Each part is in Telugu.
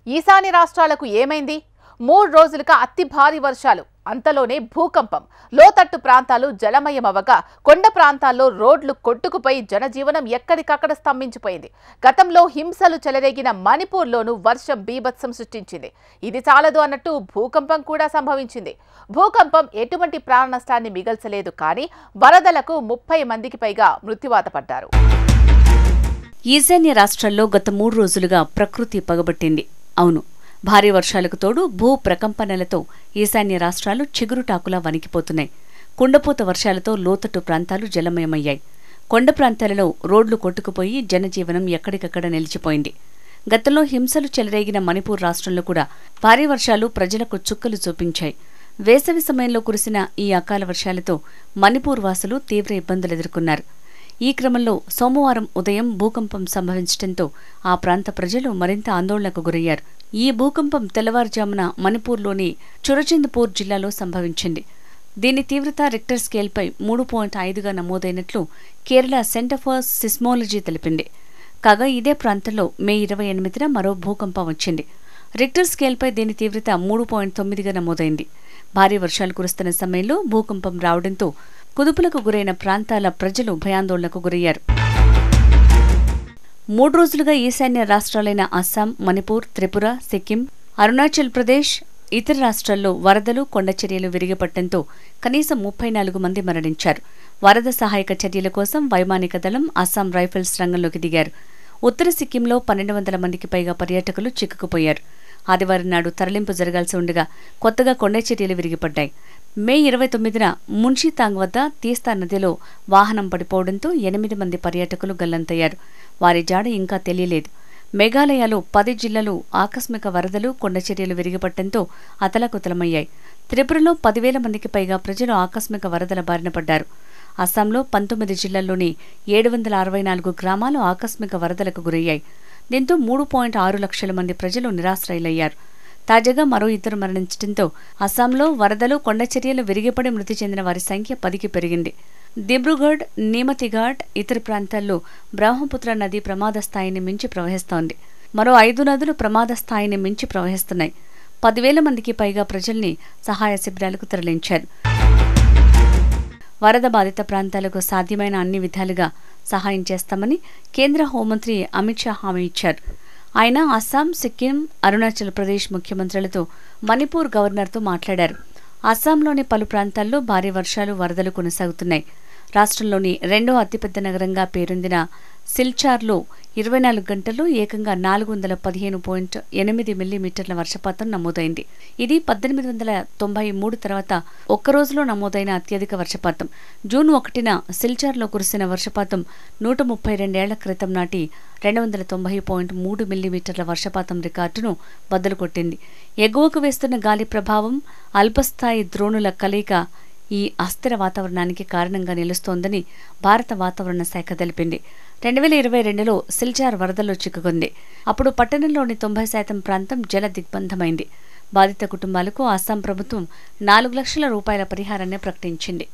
ఈశాన్య రాష్ట్రాలకు ఏమైంది? 3 రోజులుగా అతి భారీ వర్షాలు, అంతలోనే భూకంపం. లోతట్టు ప్రాంతాలు జలమయమవగా కొండ ప్రాంతాల్లో రోడ్లు కొట్టుకుపోయి జనజీవనం ఎక్కడికక్కడ స్తంభించిపోయింది. గతంలో హింసలు చెలరేగిన మణిపూర్లోనూ వర్షం బీభత్సం సృష్టించింది. ఇది చాలదు అన్నట్టు భూకంపం కూడా సంభవించింది. భూకంపం ఎటువంటి ప్రాణ నష్టాన్ని మిగల్చలేదు, కానీ వరదలకు 30 మందికి పైగా మృత్యువాత పడ్డారు. ఈశాన్య రాష్ట్రాల్లో గత 3 రోజులుగా ప్రకృతి పగబట్టింది. అవును, భారీ వర్షాలకు తోడు భూ ప్రకంపనలతో ఈశాన్య రాష్ట్రాలు చిగురుటాకులా వణికిపోతున్నాయి. కుండపోత వర్షాలతో లోతట్టు ప్రాంతాలు జలమయమయ్యాయి. కొండ ప్రాంతాలలో రోడ్లు కొట్టుకుపోయి జనజీవనం ఎక్కడికక్కడ నిలిచిపోయింది. గతంలో హింసలు చెలరేగిన మణిపూర్ రాష్ట్రంలో కూడా భారీ వర్షాలు ప్రజలకు చుక్కలు చూపించాయి. వేసవి సమయంలో కురిసిన ఈ అకాల వర్షాలతో మణిపూర్ వాసులు తీవ్ర ఇబ్బందులు ఎదుర్కొన్నారు. ఈ క్రమంలో సోమవారం ఉదయం భూకంపం సంభవించడంతో ఆ ప్రాంత ప్రజలు మరింత ఆందోళనకు గురయ్యారు. ఈ భూకంపం తెల్లవారుజామున మణిపూర్లోని చురచంద్పూర్ జిల్లాలో సంభవించింది. దీని తీవ్రత రిక్టర్ స్కేల్పై 3.5గా నమోదైనట్లు కేరళ సెంటర్ ఫర్ సిస్మోలజీ తెలిపింది. కాగా ఇదే ప్రాంతంలో మే 28న మరో భూకంపం వచ్చింది. రిక్టర్ స్కేల్పై దీని తీవ్రత 3.9గా నమోదైంది. భారీ వర్షాలు కురుస్తున్న సమయంలో భూకంపం రావడంతో కుదుపులకు గురైన ప్రాంతాల ప్రజలు భయాందోళనకు గురయ్యారు. 3 రోజులుగా ఈశాన్య రాష్ట్రాలైన అస్సాం, మణిపూర్, త్రిపుర, సిక్కిం, అరుణాచల్ ప్రదేశ్, ఇతర రాష్ట్రాల్లో వరదలు, కొండచర్యలు విరిగిపడటంతో కనీసం 34 మంది మరణించారు. వరద సహాయక చర్యల కోసం వైమానిక దళం, అస్సాం రైఫిల్స్ రంగంలోకి దిగారు. ఉత్తర సిక్కింలో 1200 మందికి పైగా పర్యాటకులు చిక్కుకుపోయారు. ఆదివారం నాడు తరలింపు జరగాల్సి ఉండగా కొత్తగా కొండచర్యలు విరిగిపడ్డాయి. మే 29న మున్షితాంగ్ వద్ద తీస్తా నదిలో వాహనం పడిపోవడంతో 8 మంది పర్యాటకులు గల్లంతయ్యారు. వారి జాడ ఇంకా తెలియలేదు. మేఘాలయలో 10 జిల్లాలు ఆకస్మిక వరదలు, కొండచర్యలు విరిగిపడటంతో అతలాకుతలమయ్యాయి. త్రిపురలో 10,000 మందికి పైగా ప్రజలు ఆకస్మిక వరదల బారిన పడ్డారు. అస్సాంలో 19 జిల్లాల్లోని 764 గ్రామాలు ఆకస్మిక వరదలకు గురయ్యాయి. దీంతో 3.6 లక్షల మంది ప్రజలు నిరాశ్రయులయ్యారు. తాజాగా మరో 2 మరణించడంతో అస్సాంలో వరదలు, కొండచర్యలు విరిగిపడి మృతి చెందిన వారి సంఖ్య 10కి పెరిగింది. దిబ్రూగఢ్, నీమతిఘాట్, ఇతర ప్రాంతాల్లో బ్రహ్మపుత్ర నది ప్రమాద స్థాయిని మించి ప్రవహిస్తోంది. మరో 5 నదులు ప్రమాద స్థాయిని మించి ప్రవహిస్తున్నాయి. 10,000 మందికి పైగా ప్రజల్ని సహాయ శిబిరాలకు తరలించారు. వరద బాధిత ప్రాంతాలకు సాధ్యమైన అన్ని విధాలుగా సహాయం చేస్తామని కేంద్ర హోంమంత్రి అమిత్ షా హామీ ఇచ్చారు. ఆయన అస్సాం, సిక్కిం, అరుణాచల్ ప్రదేశ్ ముఖ్యమంత్రులతో, మణిపూర్ గవర్నర్తో మాట్లాడారు. అస్సాంలోని పలు ప్రాంతాల్లో భారీ వర్షాలు, వరదలు కొనసాగుతున్నాయి. రాష్ట్రంలోని 2వ అతిపెద్ద నగరంగా పేరొందిన సిల్చార్లో 24 గంటల్లో ఏకంగా 415.8 మిల్లీమీటర్ల వర్షపాతం నమోదైంది. ఇది 1893 తర్వాత ఒక్కరోజులో నమోదైన అత్యధిక వర్షపాతం. జూన్ 1న సిల్చార్లో కురిసిన వర్షపాతం 132 ఏళ్ల క్రితం నాటి 290.3 మిల్లీమీటర్ల వర్షపాతం రికార్డును బద్దలు కొట్టింది. ఎగువకు వేస్తున్న గాలి ప్రభావం, అల్పస్థాయి ద్రోణుల కలయిక ఈ అస్థిర వాతావరణానికి కారణంగా నిలుస్తోందని భారత వాతావరణ శాఖ తెలిపింది. 2022లో సిల్చార్ వరదల్లో చిక్కుకుంది. అప్పుడు పట్టణంలోని 90% ప్రాంతం జల దిగ్బంధమైంది. బాధిత కుటుంబాలకు అస్సాం ప్రభుత్వం 4 లక్షల రూపాయల పరిహారాన్ని ప్రకటించింది.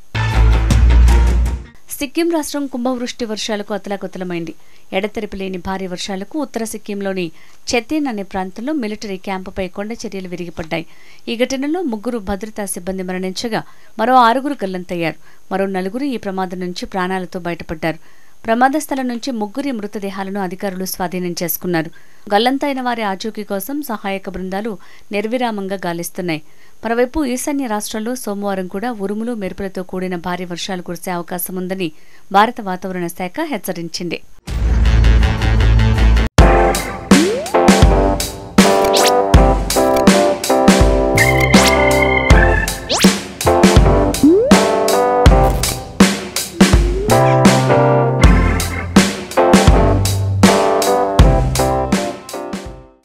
సిక్కిం రాష్ట్రం కుంభవృష్టి వర్షాలకు అతలాకుతలమైంది. ఎడతెరిపి లేని భారీ వర్షాలకు ఉత్తర సిక్కింలోని చెతేన్ అనే ప్రాంతంలో మిలిటరీ క్యాంపుపై కొండచర్యలు విరిగిపడ్డాయి. ఈ ఘటనలో 3 భద్రతా సిబ్బంది మరణించగా మరో 6 గల్లంతయ్యారు. మరో 4 ఈ ప్రమాదం నుంచి ప్రాణాలతో బయటపడ్డారు. ప్రమాద స్థలం నుంచి 3 మృతదేహాలను అధికారులు స్వాధీనం చేసుకున్నారు. గల్లంతైన వారి ఆచూకీ కోసం సహాయక బృందాలు నిర్విరామంగా గాలిస్తున్నాయి. మరోవైపు ఈశాన్య రాష్ట్రాల్లో సోమవారం కూడా ఉరుములు, మెరుపులతో కూడిన భారీ వర్షాలు కురిసే అవకాశం ఉందని భారత వాతావరణ శాఖ హెచ్చరించింది.